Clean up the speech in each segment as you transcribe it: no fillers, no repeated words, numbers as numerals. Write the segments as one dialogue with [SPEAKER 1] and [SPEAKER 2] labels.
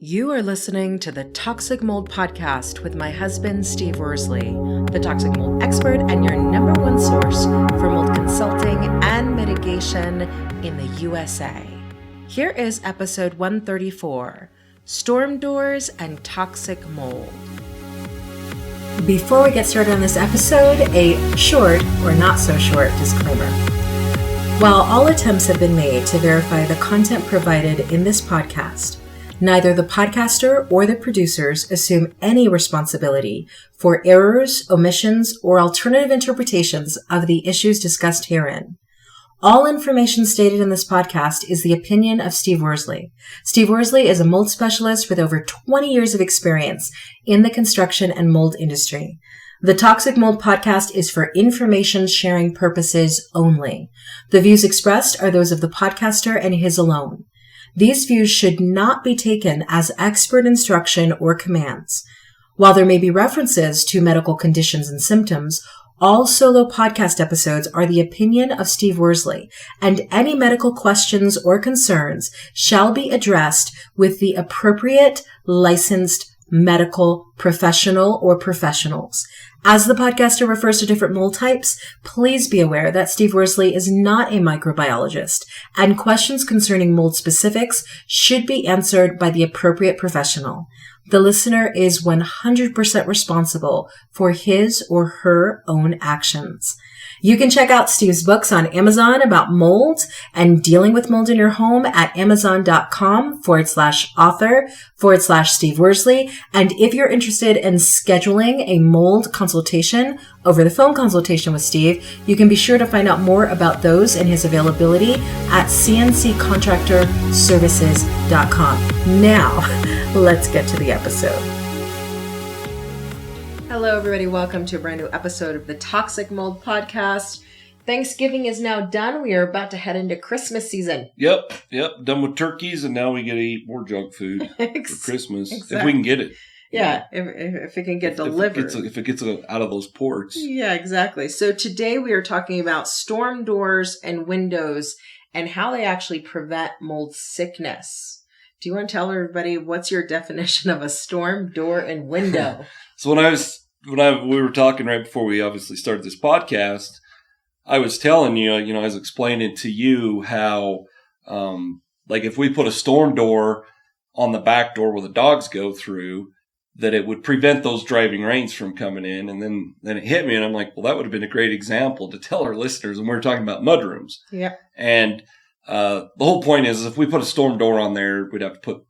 [SPEAKER 1] You are listening to the Toxic Mold Podcast with my husband, Steve Worsley, the toxic mold expert and your number one source for mold consulting and mitigation in the USA. Here is episode 134, Storm Doors and Toxic Mold. Before we get started on this episode, a short or not so short disclaimer. While all attempts have been made to verify the content provided in this podcast, neither the podcaster or the producers assume any responsibility for errors, omissions, or alternative interpretations of the issues discussed herein. All information stated in this podcast is the opinion of Steve Worsley. Steve Worsley is a mold specialist with over 20 years of experience in the construction and mold industry. The Toxic Mold Podcast is for information sharing purposes only. The views expressed are those of the podcaster and his alone. These views should not be taken as expert instruction or commands. While there may be references to medical conditions and symptoms, all solo podcast episodes are the opinion of Steve Worsley, and any medical questions or concerns shall be addressed with the appropriate licensed medical professional or professionals. As the podcaster refers to different mold types, please be aware that Steve Worsley is not a microbiologist, and questions concerning mold specifics should be answered by the appropriate professional. The listener is 100% responsible for his or her own actions. You can check out Steve's books on Amazon about mold and dealing with mold in your home at amazon.com/author/Steve Worsley. And if you're interested in scheduling a mold consultation, over the phone consultation with Steve, you can be sure to find out more about those and his availability at cnccontractorservices.com. Now, let's get to the episode. Hello, everybody. Welcome to a brand new episode of the Toxic Mold Podcast. Thanksgiving is now done. We are about to head into Christmas season.
[SPEAKER 2] Yep. Done with turkeys, and now we get to eat more junk food for Christmas.
[SPEAKER 1] Exactly.
[SPEAKER 2] If we can get it.
[SPEAKER 1] Yeah, if it can get delivered.
[SPEAKER 2] If it gets out of those ports.
[SPEAKER 1] Yeah, exactly. So today we are talking about storm doors and windows and how they actually prevent mold sickness. Do you want to tell everybody what's your definition of a storm door and window?
[SPEAKER 2] So when we were talking right before we obviously started this podcast, I was telling you, I was explaining to you how, like if we put a storm door on the back door where the dogs go through, that it would prevent those driving rains from coming in. And then it hit me, and I'm like, well, that would have been a great example to tell our listeners. And we were talking about mudrooms.
[SPEAKER 1] Yeah.
[SPEAKER 2] And the whole point is, if we put a storm door on there, we'd have to put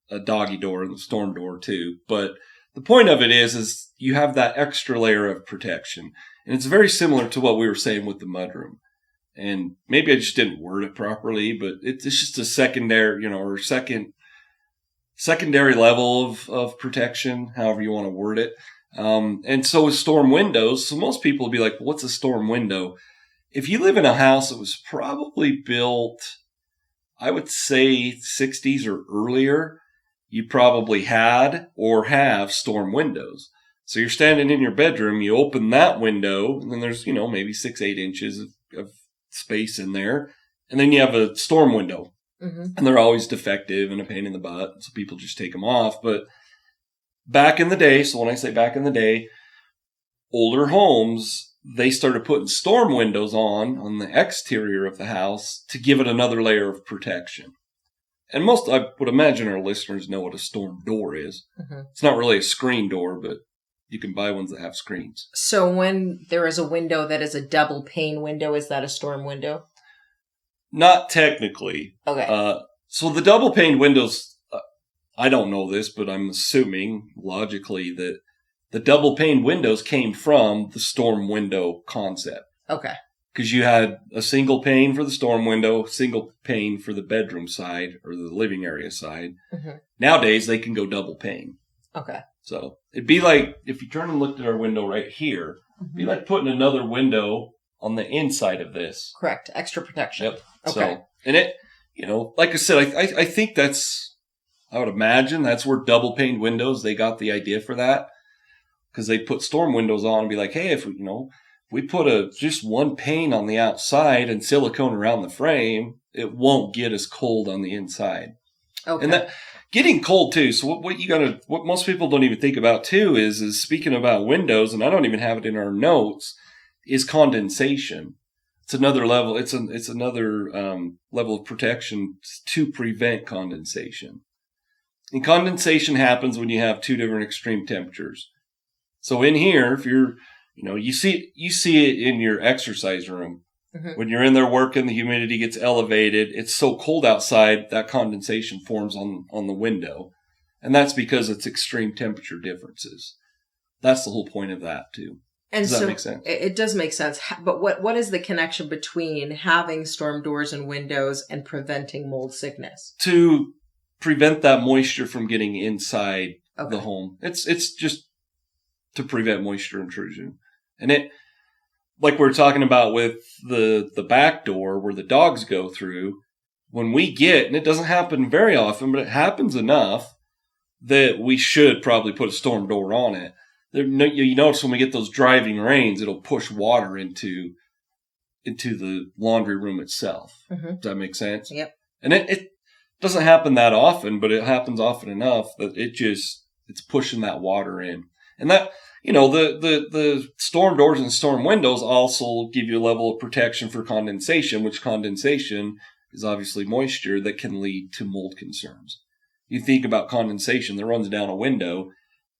[SPEAKER 2] a doggy door in the storm door too. But the point of it is you have that extra layer of protection. And it's very similar to what we were saying with the mudroom. And maybe I just didn't word it properly, but it's just a secondary, secondary level of protection, however you want to word it. And so with storm windows, so most people will be like, well, what's a storm window? If you live in a house that was probably built, I would say 60s or earlier, you probably had or have storm windows. So you're standing in your bedroom, you open that window, and then there's, maybe 6-8 inches of space in there. And then you have a storm window. Mm-hmm. And they're always defective and a pain in the butt, so people just take them off. But back in the day, so when I say back in the day, older homes, they started putting storm windows on the exterior of the house to give it another layer of protection. And I would imagine our listeners know what a storm door is. Mm-hmm. It's not really a screen door, but you can buy ones that have screens.
[SPEAKER 1] So when there is a window that is a double pane window, is that a storm window?
[SPEAKER 2] Not technically.
[SPEAKER 1] Okay.
[SPEAKER 2] So the double pane windows, I don't know this, but I'm assuming logically that the double pane windows came from the storm window concept.
[SPEAKER 1] Okay.
[SPEAKER 2] Because you had a single pane for the storm window, single pane for the bedroom side or the living area side. Mm-hmm. Nowadays, they can go double pane.
[SPEAKER 1] Okay.
[SPEAKER 2] So it'd be like, if you turn and looked at our window right here, it'd be like putting another window on the inside of this.
[SPEAKER 1] Correct. Extra protection.
[SPEAKER 2] Yep.
[SPEAKER 1] Okay.
[SPEAKER 2] So, and it, like I said, I think I would imagine that's where double pane windows, they got the idea for that. Because they put storm windows on and be like, hey, if we put just one pane on the outside and silicone around the frame, it won't get as cold on the inside.
[SPEAKER 1] Okay.
[SPEAKER 2] And that, getting cold too. So what most people don't even think about too is speaking about windows, and I don't even have it in our notes, is condensation. It's another level. It's another level of protection to prevent condensation. And condensation happens when you have two different extreme temperatures. So in here, if you're, you see it in your exercise room. Mm-hmm. When you're in there working, the humidity gets elevated. It's so cold outside that condensation forms on the window. And that's because it's extreme temperature differences. That's the whole point of that too.
[SPEAKER 1] And
[SPEAKER 2] does that make sense?
[SPEAKER 1] It does make sense. But what is the connection between having storm doors and windows and preventing mold sickness?
[SPEAKER 2] To prevent that moisture from getting inside the home. It's just to prevent moisture intrusion. And it, like we're talking about with the back door where the dogs go through, when we get, and it doesn't happen very often, but it happens enough that we should probably put a storm door on it. You notice when we get those driving rains, it'll push water into the laundry room itself. Mm-hmm. Does that make sense?
[SPEAKER 1] Yep.
[SPEAKER 2] And it doesn't happen that often, but it happens often enough that it's pushing that water in. And that, the storm doors and storm windows also give you a level of protection for condensation, which condensation is obviously moisture that can lead to mold concerns. You think about condensation that runs down a window.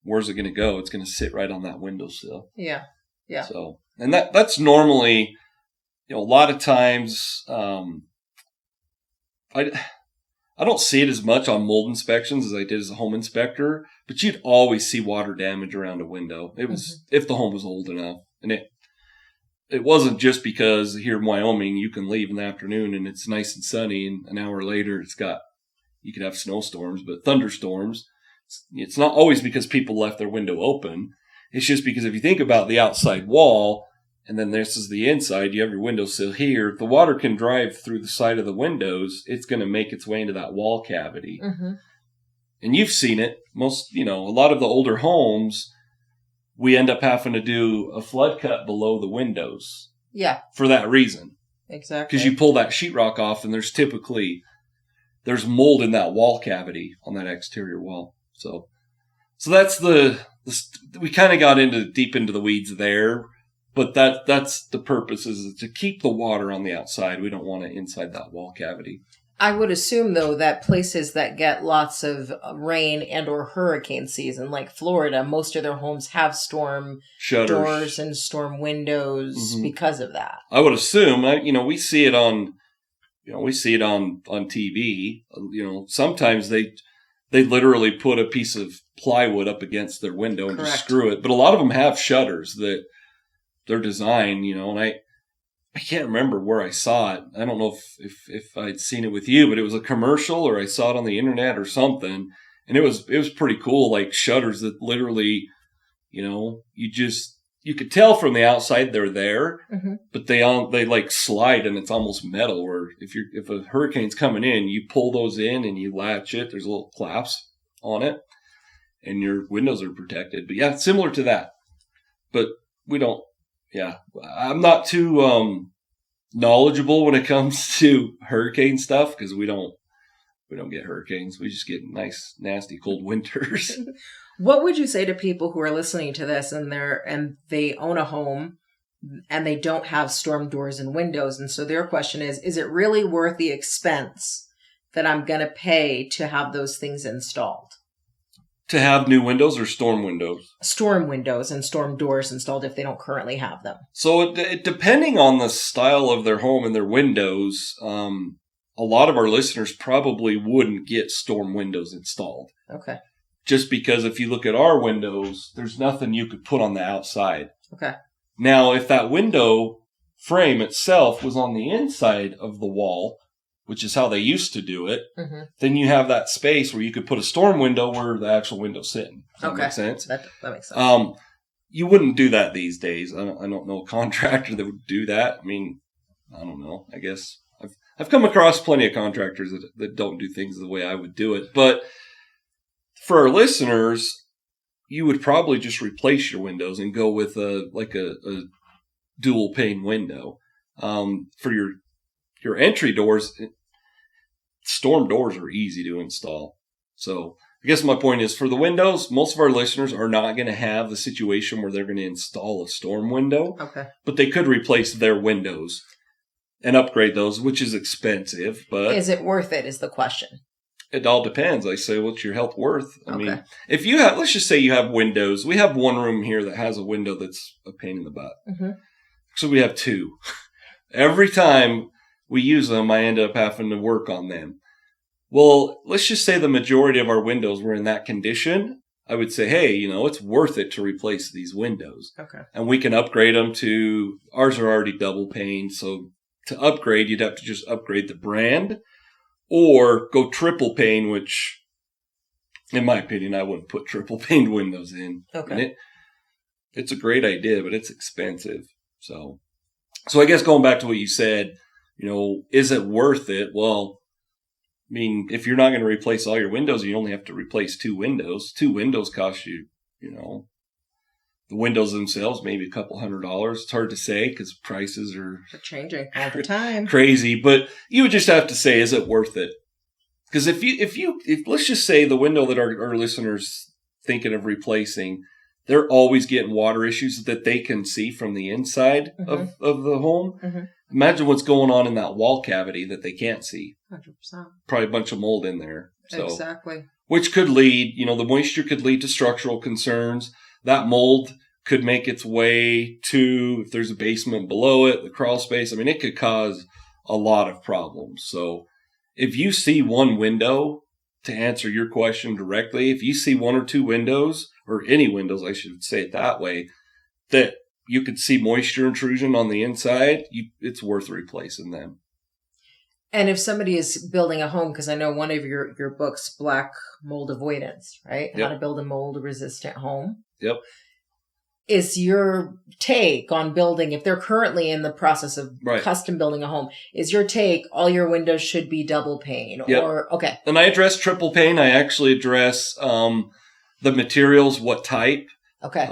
[SPEAKER 2] Where's it going to go? It's going to sit right on that windowsill.
[SPEAKER 1] Yeah. Yeah.
[SPEAKER 2] So, and that's normally, a lot of times, I don't see it as much on mold inspections as I did as a home inspector, but you'd always see water damage around a window. It was, if the home was old enough. And it wasn't just because here in Wyoming, you can leave in the afternoon and it's nice and sunny, and an hour later you could have snowstorms, but thunderstorms. It's not always because people left their window open. It's just because if you think about the outside wall, and then this is the inside, you have your windowsill here. If the water can drive through the side of the windows, it's going to make its way into that wall cavity. Mm-hmm. And you've seen it. A lot of the older homes, we end up having to do a flood cut below the windows.
[SPEAKER 1] Yeah.
[SPEAKER 2] For that reason.
[SPEAKER 1] Exactly.
[SPEAKER 2] Because you pull that sheetrock off and there's mold in that wall cavity on that exterior wall. So that's we kind of got deep into the weeds there, but that's the purpose, is to keep the water on the outside. We don't want it inside that wall cavity.
[SPEAKER 1] I would assume, though, that places that get lots of rain and or hurricane season, like Florida, most of their homes have storm
[SPEAKER 2] shutters,
[SPEAKER 1] doors and storm windows because of that.
[SPEAKER 2] I would assume, we see it on TV. Sometimes they literally put a piece of plywood up against their window and
[SPEAKER 1] Correct.
[SPEAKER 2] Just screw it. But a lot of them have shutters that they're designed, and I can't remember where I saw it. I don't know if I'd seen it with you, but it was a commercial or I saw it on the internet or something. And it was pretty cool, like shutters that literally, you could tell from the outside they're there, but they like slide and it's almost metal, where if a hurricane's coming in, you pull those in and you latch it. There's little clasps on it and your windows are protected. But yeah, similar to that. But I'm not too knowledgeable when it comes to hurricane stuff, because we don't get hurricanes. We just get nice, nasty, cold winters.
[SPEAKER 1] What would you say to people who are listening to this and they own a home and they don't have storm doors and windows? And so their question is it really worth the expense that I'm going to pay to have those things installed?
[SPEAKER 2] To have new windows or storm windows?
[SPEAKER 1] Storm windows and storm doors installed if they don't currently have them.
[SPEAKER 2] So depending on the style of their home and their windows, a lot of our listeners probably wouldn't get storm windows installed.
[SPEAKER 1] Okay.
[SPEAKER 2] Just because if you look at our windows, there's nothing you could put on the outside.
[SPEAKER 1] Okay.
[SPEAKER 2] Now, if that window frame itself was on the inside of the wall, which is how they used to do it, then you have that space where you could put a storm window where the actual window's sitting. Does that make sense?
[SPEAKER 1] That makes sense.
[SPEAKER 2] You wouldn't do that these days. I don't know a contractor that would do that. I mean, I don't know. I guess I've come across plenty of contractors that don't do things the way I would do it. But for our listeners, you would probably just replace your windows and go with a dual pane window. For your entry doors, storm doors are easy to install. So I guess my point is for the windows, most of our listeners are not going to have the situation where they're going to install a storm window, but they could replace their windows and upgrade those, which is expensive. But
[SPEAKER 1] is it worth it is the question.
[SPEAKER 2] It all depends. I say, what's your health worth? I mean, if you have, let's just say you have windows. We have one room here that has a window that's a pain in the butt. Mm-hmm. So we have two. Every time we use them, I end up having to work on them. Well, let's just say the majority of our windows were in that condition. I would say, hey, it's worth it to replace these windows.
[SPEAKER 1] Okay.
[SPEAKER 2] And we can upgrade them to, ours are already double pane. So to upgrade, you'd have to just upgrade the brand. Or go triple pane, which, in my opinion, I wouldn't put triple pane windows in.
[SPEAKER 1] Okay.
[SPEAKER 2] And it's a great idea, but it's expensive. So I guess going back to what you said, is it worth it? Well, I mean, if you're not going to replace all your windows, you only have to replace two windows. Two windows cost you, the windows themselves, maybe a couple $100. It's hard to say because prices are
[SPEAKER 1] changing all the time.
[SPEAKER 2] Crazy, but you would just have to say, is it worth it? Because if let's just say the window that our listeners thinking of replacing, they're always getting water issues that they can see from the inside of the home. Mm-hmm. Imagine what's going on in that wall cavity that they can't see.
[SPEAKER 1] 100%.
[SPEAKER 2] Probably a bunch of mold in there. So,
[SPEAKER 1] exactly.
[SPEAKER 2] Which could lead, the moisture could lead to structural concerns. That mold could make its way to, if there's a basement below it, the crawl space. I mean, it could cause a lot of problems. So if you see one window, to answer your question directly, if you see one or two windows, or any windows, I should say it that way, that you could see moisture intrusion on the inside, it's worth replacing them.
[SPEAKER 1] And if somebody is building a home, because I know one of your books, Black Mold Avoidance, right?
[SPEAKER 2] Yep.
[SPEAKER 1] How to build a mold-resistant home.
[SPEAKER 2] Yep.
[SPEAKER 1] Is your take on building, if they're currently in the process of custom building a home, is your take all your windows should be double pane?
[SPEAKER 2] Yep.
[SPEAKER 1] Or, okay.
[SPEAKER 2] And I address triple pane. I actually address the materials, what type.
[SPEAKER 1] Okay.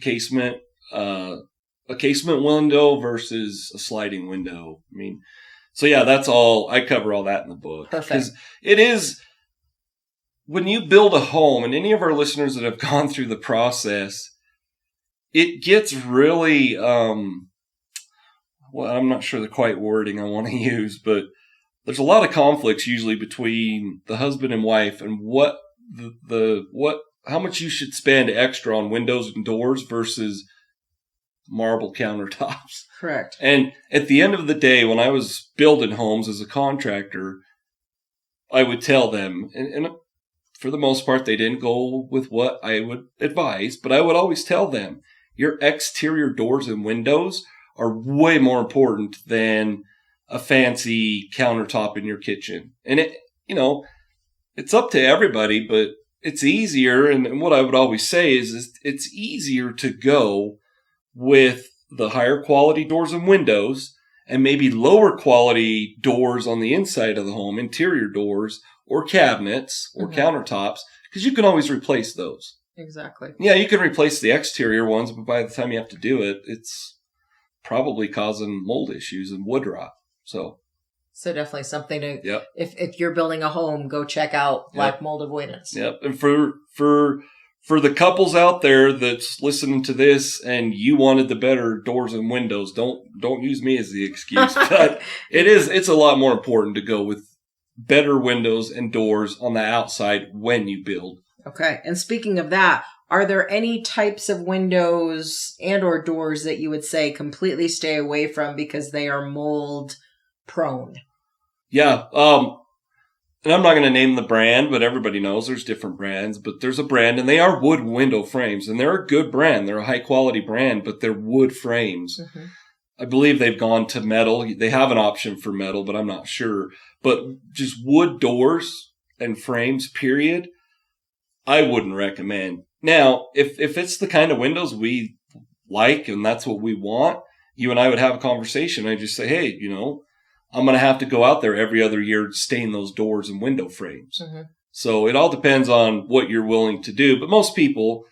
[SPEAKER 2] Casement, a casement window versus a sliding window. I mean, so yeah, that's all. I cover all that in the book.
[SPEAKER 1] Perfect.
[SPEAKER 2] Because it is, when you build a home, and any of our listeners that have gone through the process, it gets really, I'm not sure the quite wording I want to use, but there's a lot of conflicts usually between the husband and wife and how much you should spend extra on windows and doors versus marble countertops.
[SPEAKER 1] Correct.
[SPEAKER 2] And at the end of the day, when I was building homes as a contractor, I would tell them, and for the most part, they didn't go with what I would advise, but I would always tell them, your exterior doors and windows are way more important than a fancy countertop in your kitchen. And it's up to everybody, but it's easier. And what I would always say is it's easier to go with the higher quality doors and windows and maybe lower quality doors on the inside of the home, interior doors or cabinets or countertops, because you can always replace those.
[SPEAKER 1] Exactly.
[SPEAKER 2] Yeah, you can replace the exterior ones, but by the time you have to do it, it's probably causing mold issues and wood rot. So
[SPEAKER 1] definitely something to,
[SPEAKER 2] yep.
[SPEAKER 1] If you're building a home, go check out Black Mold Avoidance.
[SPEAKER 2] Yep. And for the couples out there that's listening to this and you wanted the better doors and windows, don't use me as the excuse. But it's a lot more important to go with better windows and doors on the outside when you build.
[SPEAKER 1] Okay. And speaking of that, are there any types of windows and or doors that you would say completely stay away from because they are mold prone?
[SPEAKER 2] Yeah. And I'm not going to name the brand, but everybody knows there's different brands, but there's a brand and they are wood window frames and they're a good brand. They're a high quality brand, but they're wood frames. Mm-hmm. I believe they've gone to metal. They have an option for metal, but I'm not sure. But just wood doors and frames, period, I wouldn't recommend. Now, if it's the kind of windows we like and that's what we want, you and I would have a conversation. I just say, hey, I'm going to have to go out there every other year to stain those doors and window frames. Mm-hmm. So it all depends on what you're willing to do. But most people,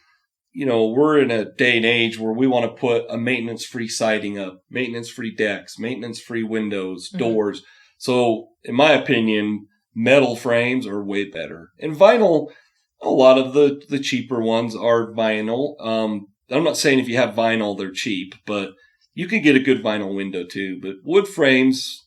[SPEAKER 2] we're in a day and age where we want to put a maintenance-free siding up, maintenance-free decks, maintenance-free windows, doors. So in my opinion, Metal frames are way better. And vinyl, a lot of the cheaper ones are vinyl. I'm not saying if you have vinyl, they're cheap, but you can get a good vinyl window too. But wood frames,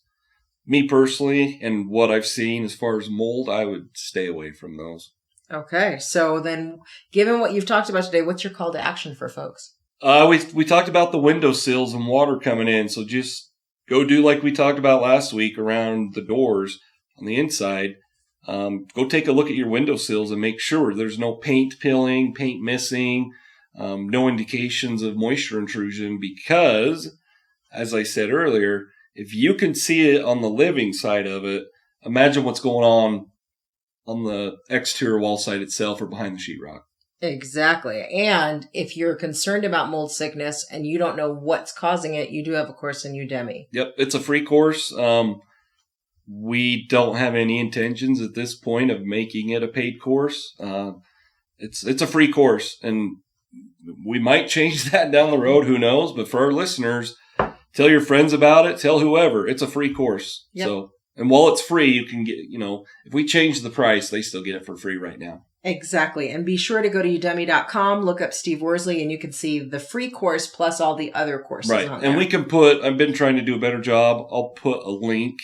[SPEAKER 2] me personally, and what I've seen as far as mold, I would stay away from those.
[SPEAKER 1] Okay. So then, given what you've talked about today, what's your call to action for folks?
[SPEAKER 2] We talked about the window sills and water coming in. So just go do like we talked about last week around the doors on the inside. Go take a look at your window sills and make sure there's no paint pilling, paint missing, no indications of moisture intrusion, because, as I said earlier, if you can see it on the living side of it, imagine what's going on the exterior wall side itself or behind the sheetrock.
[SPEAKER 1] Exactly. And if you're concerned about mold sickness and you don't know what's causing it, you do have a course in Udemy.
[SPEAKER 2] Yep, it's a free course. We don't have any intentions at this point of making it a paid course. It's a free course, and we might change that down the road. Who knows? But for our listeners, tell your friends about it. Tell whoever. It's a free course.
[SPEAKER 1] Yep.
[SPEAKER 2] So, and while it's free, you can get, if we change the price, they still get it for free right now.
[SPEAKER 1] Exactly. And be sure to go to udemy.com, look up Steve Worsley, and you can see the free course plus all the other courses.
[SPEAKER 2] Right.
[SPEAKER 1] On there.
[SPEAKER 2] And we can I've been trying to do a better job. I'll put a link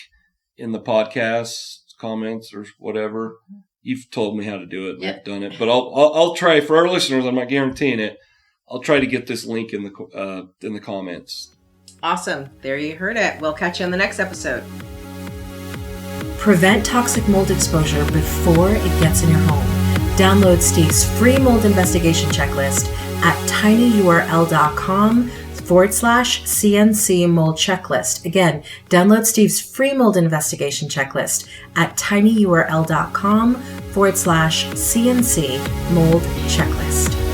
[SPEAKER 2] in the podcast comments or whatever. You've told me how to do it.
[SPEAKER 1] Yep.
[SPEAKER 2] I've done it, but I'll try for our listeners. I'm not guaranteeing it. I'll try to get this link in the comments.
[SPEAKER 1] Awesome. There you heard it. We'll catch you on the next episode. Prevent toxic mold exposure before it gets in your home. Download Steve's free mold investigation checklist at tinyurl.com/CNC mold checklist. Again, download Steve's free mold investigation checklist at tinyurl.com/CNC mold checklist.